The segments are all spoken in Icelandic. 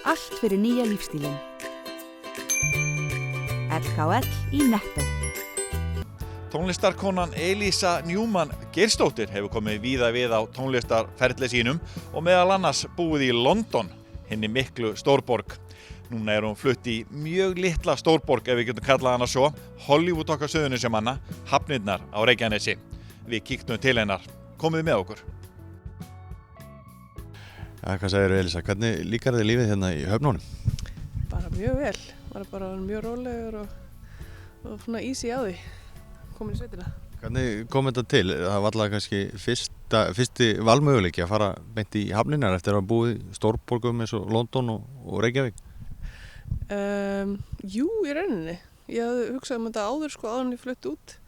Allt fyrir nýja lífstílinn. LKL í Netto. Tónlistarkonan Elísa Newman Geirsdóttir hefur komið víða við á tónlistarferli sínum og meðal annars búið í London, hinni miklu stórborg. Núna hún flutt í mjög litla stórborg, ef við getum kallað hana svo, Hollywood okkar Suðurnesjamanna, Hafnirnar á Reykjanesi. Við kíktum til hennar. Komið með okkur. Ja, hvað segirðu Elísa, hvernig líkar þér lífið hérna í Höfnunum? Bara mjög vel, bara mjög rólegur og svona easy á því, komin í sveitina. Hvernig kom þetta til? Það var alltaf kannski fyrsti valmöguleiki að fara beint í Hafnirnar eftir að hafa búið í stórborgum eins og London og Reykjavík? Jú, í rauninni. Ég hafði hugsað þetta áður áður en ég flutti út,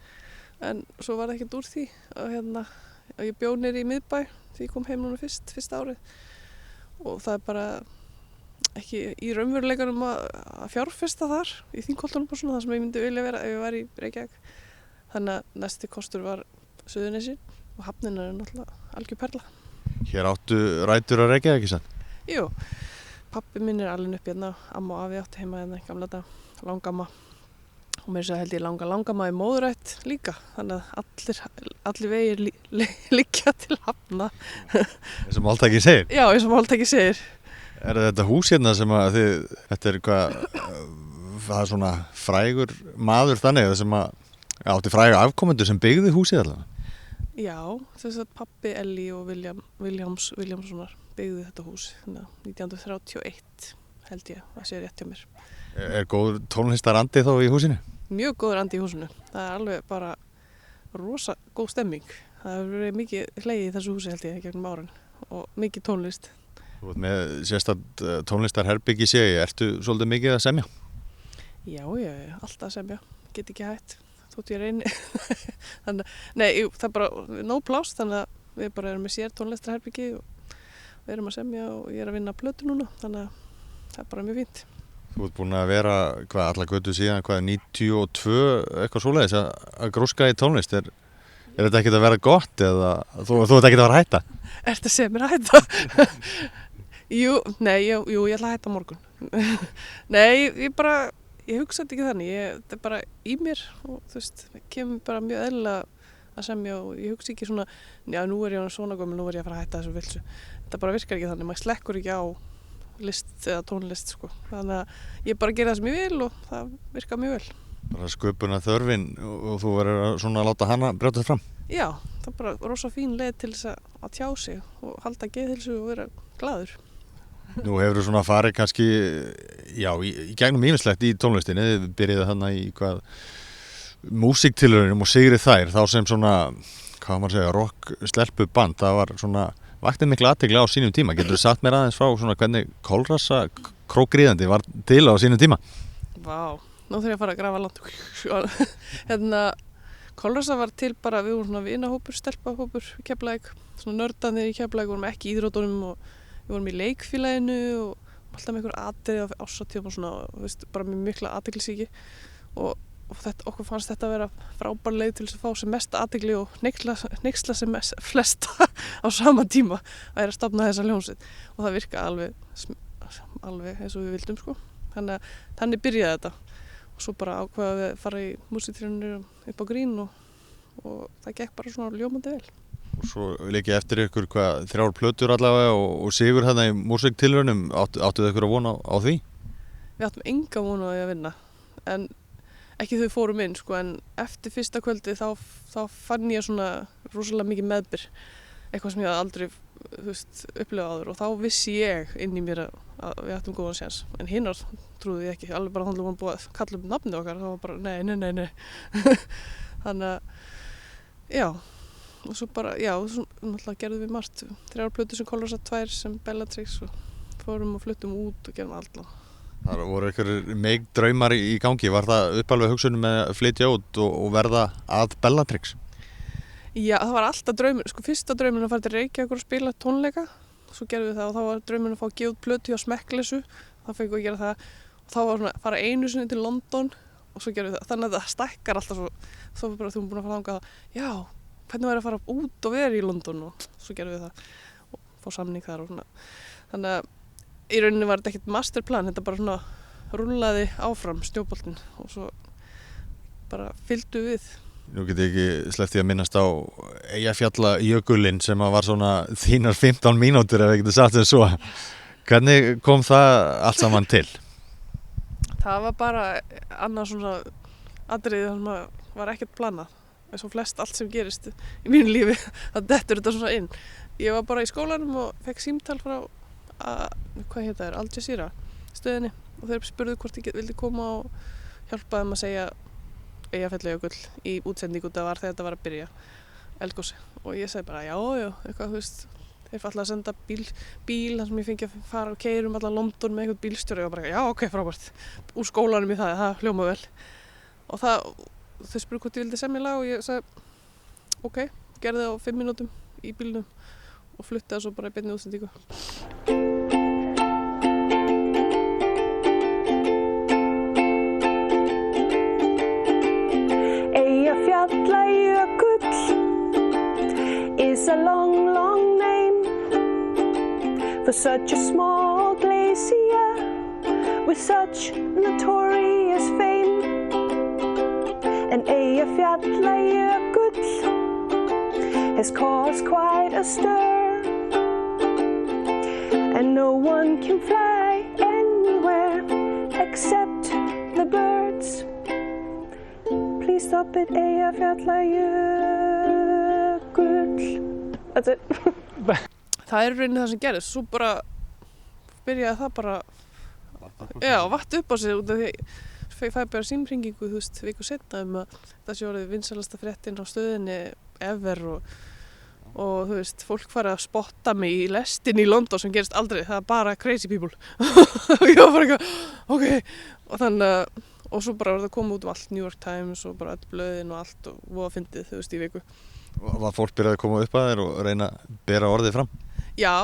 en svo var það ekkert úr því og ég bjó niðri í miðbæ því ég kom heim núna fyrsta árið. Og það bara ekki í raunveruleikanum að fjárfesta þar í Þingholtunum og svona, það sem ég myndi vilja vera ef ég var í Reykjavík. Þannig að næsti kostur var Suðurnesin og Hafnirnar náttúrulega algjör perla. Hér áttu rætur að Reykjavík, ekki sann? Jú, pabbi minn alinn upp hérna, amma og afi áttu heima hérna gamla þetta, langamma. Og mér held ég langamma í móðurætt líka, þannig að allir vegir liggja til Hafna. Eins og máltæki segir? Já, eins og máltæki segir. Er þetta hús hérna sem að þetta hvað, það svona frægur maður þannig sem átti fræga afkomendur sem byggði húsið allavega? Já, þess að pabbi Elli og Viljámssonar byggði þetta hús 1931 held ég að sé rétt hjá mér. Er góður tónlistarandi þá í húsinu? Mjög góður andi í húsinu. Það er alveg bara rosa góð stemming. Það hefur verið mikið hlegið í þessu húsi held ég gegnum árin og mikið tónlist. Þú ert með sérstakt tónlistarherbyggi sé ég. Ertu svolítið mikið að semja? Já, alltaf að semja. Get ekki hætt. Þótt ég reyni. Það er bara nóg pláss, þannig að við bara erum með sér tónlistarherbyggi og við erum að semja og ég er að vinna plötu núna, þannig að það er bara mjög fínt. Þú ert búin að vera, allar götu síðan, 92, eitthvað svoleiðis að grúska í tónlist. Er þetta ekkert að vera gott eða þú ert ekkert að vera að hætta? Ertu að segja mér að hætta? Jú, ég ætla að hætta á morgun. Nei, ég hugsa þetta ekki þannig. Þetta er bara í mér og þú veist, kemur bara mjög eðlilega að semja og ég hugsa ekki svona, já, nú er ég svona gömul, nú er ég að fara að hætta þessu vilsu. Þetta bara virkar ekki þannig, maður slekkur ekki á list eða tónlist þannig að ég bara gera það sem ég vil og það virkar mjög vel. Bara sköpuna þörfin og þú verður svona að láta hana brjóta það fram? Já, það er bara rosa fín leið til þess að tjá sig og halda geðheilsu og vera glaður. Nú hefur þú svona farið kannski í gegnum ýmislegt í tónlistinni, þið byrjaði þarna í músíktilraunum og sigrið þær, þá sem svona, hvað maður segja, rock stelpu band, það var svona vakti mikla athygli á sínum tíma. Getur þú sagt mér aðeins frá svona hvernig Kolrasa krókgríðandi var til á sínum tíma? Vá, nú þurf ég að fara að grafa langt. Kolrasa var til bara, við vorum svona vinahópur, stelpahópur í Keflavík, svona nördarnir í Keflavík, vorum ekki í íþróttunum og við vorum í leikfélaginu og alltaf með einhver atriði á ársatíðum og svona, bara með mikla athyglisíki og okkur fannst þetta að vera frábær leið til þess að fá sem mest athygli og hneyksla sem flesta á sama tíma að er að stofna þessa hljómsveit og það virka alveg eins og við vildum þannig byrjaði þetta og svo bara ákveða við að fara í músíktilraunir upp á Grín og það gekk bara svona ljómandi vel. Og svo leikið eftir ykkur 3 plötur allavega og sigur hérna í músíktilraunum, áttuðu ykkur að vona á því? Við áttum enga vona á því að vinna, en ekki þau fórum inn en eftir fyrsta kvöldi þá fann ég svona rosalega mikið meðbyr, eitthvað sem ég hafði aldrei upplifað áður og þá vissi ég inn í mér að við ættum góðan séns, en hinnar trúði ég ekki, alveg bara þannig að hún búið að kalla upp nafnið okkar, þá var bara nei þannig að já, og svo bara svo náttúrulega gerðum við margt, 3 plötur sem Kolrasa, 2 sem Bellatrix og fórum og fluttum út og gerðum allt. Það voru einhverjir draumar í gangi, var það uppalveg hugsunum með að flytja út og verða að Bellatrix? Já, það var alltaf draumur, fyrsta draumurinn að fara til Reykjavíkur og spila tónleika, svo gerðum við það og þá var draumurinn að fá að gefa út plötu hjá Smekkleysu, þá fengum við að gera það og þá var svona að fara einu sinni til London og svo gerðum við það, þannig að það stækkar alltaf svo bara þú búin að fara þangað, já, hvernig væri að fara út og vera í London og svo gerðum við það og fá samning þar og svona, þannig að í rauninni var þetta ekkert masterplan, þetta bara svona rúllaði áfram snjóboltinn og svo bara fylgdu við. Nú get ég ekki sleppt því að minnast á Eyjafjallajökullinn sem að var svona þínar 15 mínútur ef ég geti sagt þess svo. Hvernig kom það allt saman til? Það var bara annað svona atriði þar sem að var ekkert planað. Eins og flest allt sem gerist í mínu lífi, það dettur þetta svona inn. Ég var bara í skólanum og fekk símtal frá, hvað heit það Al Jazeera stöðinni og þeir spurðu hvort ég vildi koma og hjálpa þeim að segja Eyjafjallajökull í útsendingu þegar þetta var að byrja eldgosi og ég segi bara já, eitthvað, þú veist, þeir falla að senda bíl þar sem ég fengi að fara og keyra allan London með einhvern bílstjóri og bara já, ok, frábært, úr skólanum í það hljóma vel og þau spurðu hvort ég vildi semja lag og ég sagði ok, gerði það á 5 mínútum í bílnum og flutti það svo bara í beinni útsendingu. Eyjafjallajökull is a long, long name for such a small glacier with such notorious fame. And Eyjafjallajökull has caused quite a stir, and no one can fly anywhere except the birds. Please stop it, Eyjafjallajökull. That's it. Það rauninni það sem gerist, svo bara byrjaði það bara vatt upp á sig út af því ég fæ bara símhringingu, þú veist, viku seinna að það sé orðið vinsælasta fréttin á stöðinni ever og þú veist, fólk fara að spotta mig í lestin í London sem gerist aldrei, það bara crazy people og ég var bara eitthvað, ok og þannig og svo bara var það komið út allt New York Times og bara öll blöðin og allt og voða fyndið, þú veist, í viku. Var fólk byrjað að koma upp að þér og reyna að bera orðið fram? Já,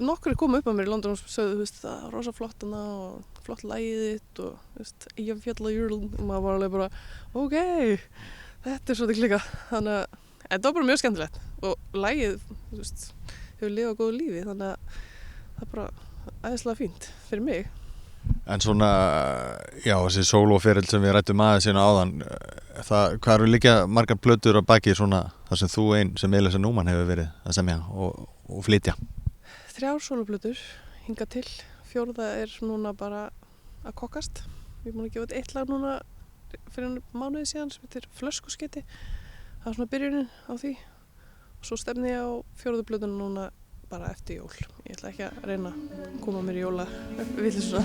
nokkur komu upp að mér í London og sögðu, þú veist, það er rosa flott hana og flott lagið þitt og, þú veist, Eyjafjallajökull og maður var alveg bara, ok, þetta er svolítið klika. Þannig að þetta var bara mjög skemmtilegt og lagið, þú veist, hefur lifað góðu lífi þannig að það er bara æðislega fínt fyrir mig. En svona, já, þessi sólóferill sem við rættum aðeins hérna áðan, hvað eru líka margar plötur á baki svona þar sem þú einn sem Elísa Númann hefur verið að semja og flytja? 3 sólóplötur hingað til, 4. er núna bara að kokast. Ég er búin að gefa út 1 lag núna fyrir mánuði síðan sem heitir Flöskuskeyti. Það er svona byrjunin á því og svo stefni ég á 4. plötuna núna bara eftir jól. Ég ætla ekki að reyna að koma mér í jóla villisuna.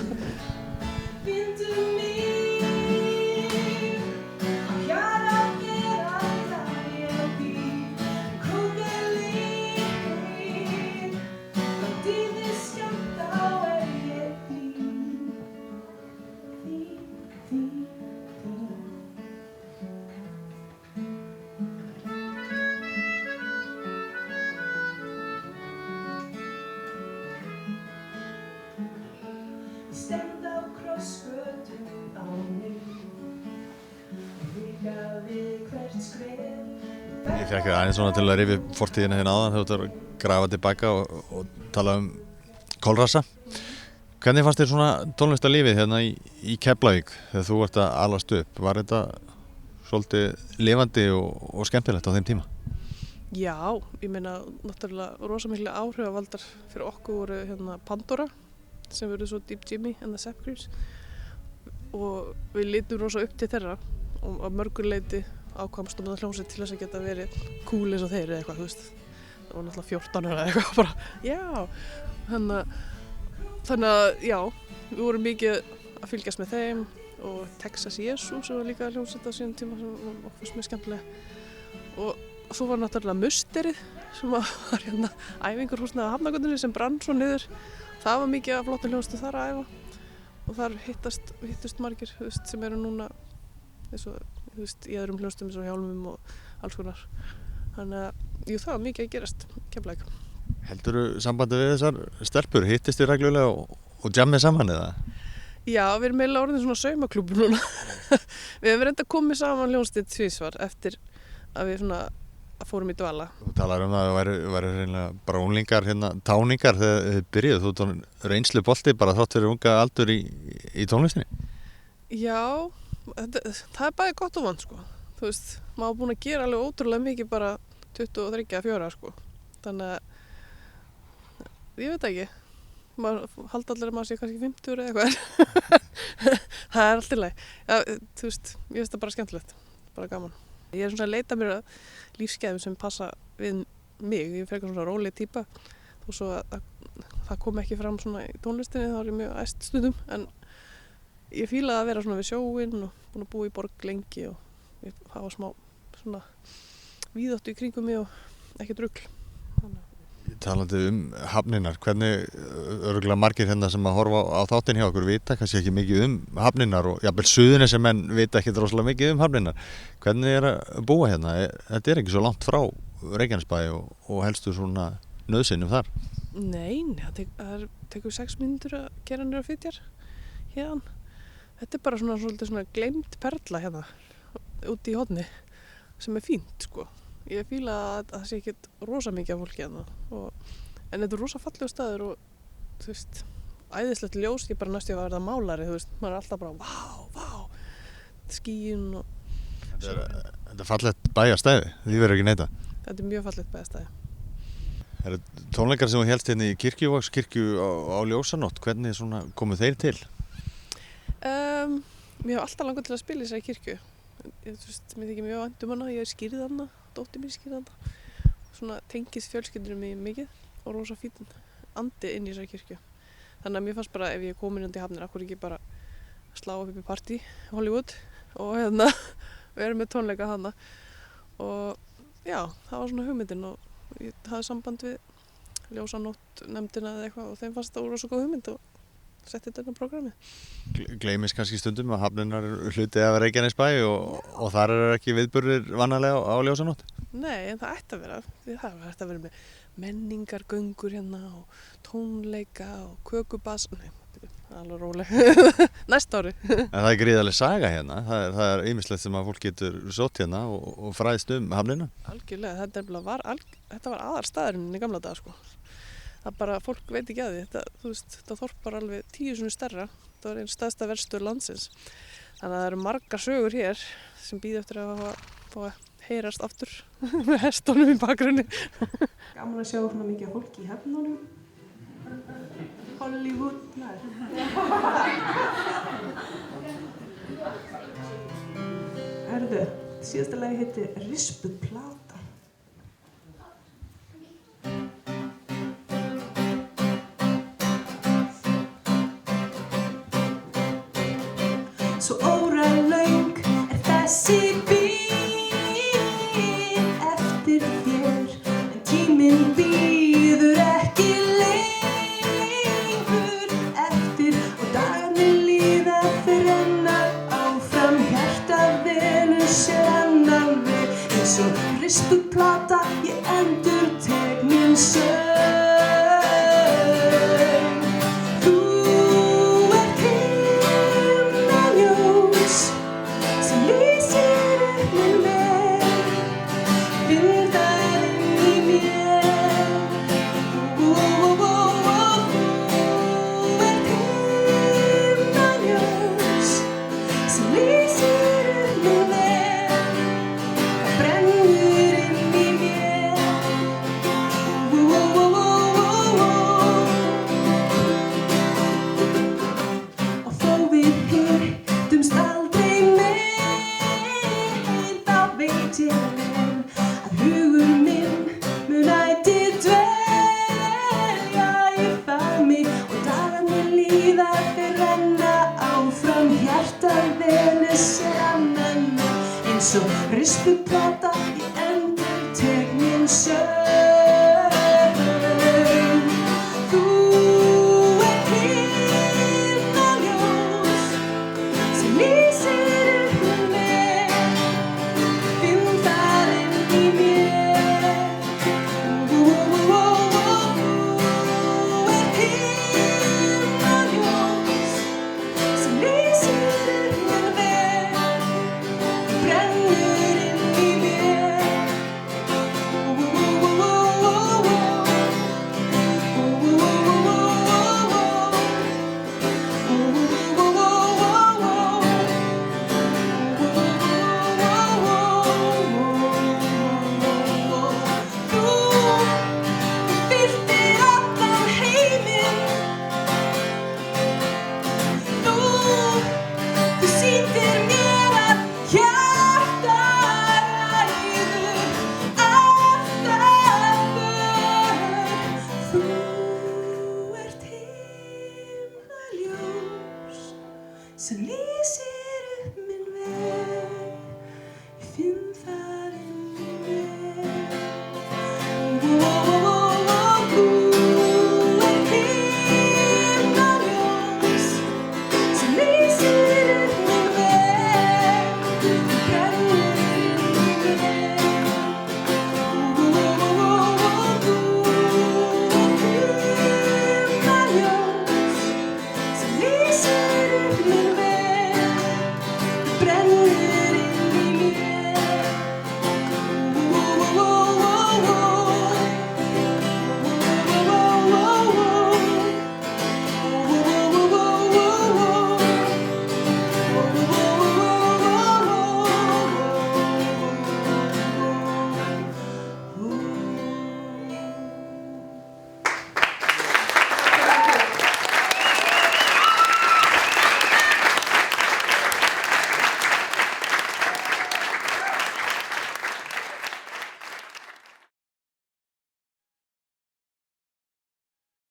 Ég fekk aðeins svona til að rifja fortíðina hérna áðan þegar þú ert að grafa tilbaka og tala kolrassa. Hvernig fannst þér svona tónlistarlífið hérna í Keflavík þegar þú ert að alast upp? Var þetta svolítið lifandi og skemmtilegt á þeim tíma? Já, ég meina náttúrulega rosa miklu áhrifavaldar fyrir okkur voru hérna Pandora sem verður svo Deep Jimmy and the Sapkreeps og við litum rosa upp til þeirra og á mörgur leiti ákvæmst um það hljómsveit til þess að geta verið cool eins og þeir eða eitthvað, þú veist. Það var náttúrulega 14 eða eitthvað bara, já. Þannig að, já, við vorum mikið að fylgjast með þeim og Texas Jesus sem var líka hljómsveit á sínum tíma sem var okkur mjög skemmtilega. Og svo var náttúrulega Musterið sem var hérna æfingarhúsnið á Hafnargötunni sem brann svo niður. Það var mikið af flottum hljómsveitum þar að æfa og þar hittust margir, þú veist, sem eru núna eins og, þú veist, í öðrum hljómsveitum eins og Hjálmum og alls konar. Þannig að, jú, það var mikið að gerast Keflavík. Heldurðu sambandi við þessar stelpur? Hittist þið reglulega og jammið saman eða? Já, við erum eiginlega orðin svona saumaklúbbur núna. Við hefum reynda komið saman hljómsveit tvisvar eftir að við svona fórum í dvala. Þú talar það að það væri reynilega bara unglingar hérna, táningar þegar þið byrjuð, þú tónum reynslu bolti bara þátt fyrir unga aldur í tónlistinni? Já, það bæði gott og vond, sko. Þú veist, maður búin að gera alveg ótrúlega mikið bara 23-4, sko. Þannig að, ég veit ekki, maður haldi allir að maður sé kannski 50 eða eitthvað. Það allt í lagi. Já, þú veist, ég finnst það bara skemmtilegt, bara gaman. Ég svona að leita mér að lífsgæðum sem passa við mig. Ég er frekar svona róleg típa. Þó svo að það kom ekki fram svona í tónlistinni, þá er ég mjög æst stundum. En ég fílaði að vera svona við sjóinn og búin að búa í borg lengi og ég hafa smá svona víðáttu í kringum mig og ekkert rugl. Talandi hafninar, hvernig örugglega margir hérna sem að horfa á þáttinn hjá okkur vita kannski ekki mikið hafninar og jafnvel Suðurnesjamenn vita ekki rosalega mikið hafninar. Hvernig er að búa hérna? Þetta er ekki svo langt frá Reykjanesbæ og helstu svona nauðsynjum þar. Nei, það tekur 6 mínútur að gera niður á Fitjar hérna. Þetta er bara svona gleymd perla hérna úti í horni sem er fínt, sko. Ég fíla að það sé ekkert rosa mikið af fólki hérna. En þetta er rosa fallegur staður og þú veist, æðislegt ljós, ég bara næstu að verða málari, þú veist, maður er alltaf bara vá, skýin og... Þetta er fallegt bæjarstæði, því verður ekki neita. Þetta er mjög fallegt bæjarstæði. Það eru tónleikar sem þú hélst hérna í Kirkjuvogskirkju á Ljósanótt, hvernig svona komu þeir til? Mér hef alltaf langað til að spila í þessari kirkju. Þú veist, mér þykir mjög vænt hana, ég er skýrð hana, dóttir mín skýrð hana. Svona tengist fjölskyldunum mig mikið og rosa fín andi inn í þessari kirkju. Þannig að mér fannst bara ef ég er komin inn í Hafnir, akkur ekki bara slá upp í partí í Hollywood og hérna vera með tónleika hana. Og já, það var svona hugmyndin og ég hafði samband við Ljósanótt nefndina eða eitthvað og þeim fannst það rosa góð hugmynd og setti þetta inn á programmið. Gleymist kannski stundum að Hafninar hluti af Reykjanesbæ og þar ekki viðburðir vanalega á Ljósanótt? Nei, en það ætti að vera. Það ætti að vera með menningargöngur hérna og tónleika og kökubass. Nei, alveg róleg. Næsta ári. En það er gríðarleg saga hérna. Það er ýmislegt sem að fólk getur sótt hérna og fræðst Hafnina. Algjörlega. Þetta var aðalstaðurinn í gamla daga, sko. Það bara, fólk veit ekki að því, þetta þorp var alveg 10 sinnum stærra, þetta var einn stærsta verstöð landsins. Þannig að það eru margar sögur hér sem bíða eftir að fá að heyrast aftur með hestunum í bakgrunni. Gaman að sjá svona mikið fólki í hefnunum. Hollywood, nær. Herðu, síðasta lagi heitir Rispuð plata. Svo óralöng er þessi bíð eftir þér en tíminn bíður ekki lengur eftir og dagarnir líða þeir renna áfram hjartað velur sér annan veg eins og rispuð plata ég endurtek minn söng. Þú ert himnaljós so listen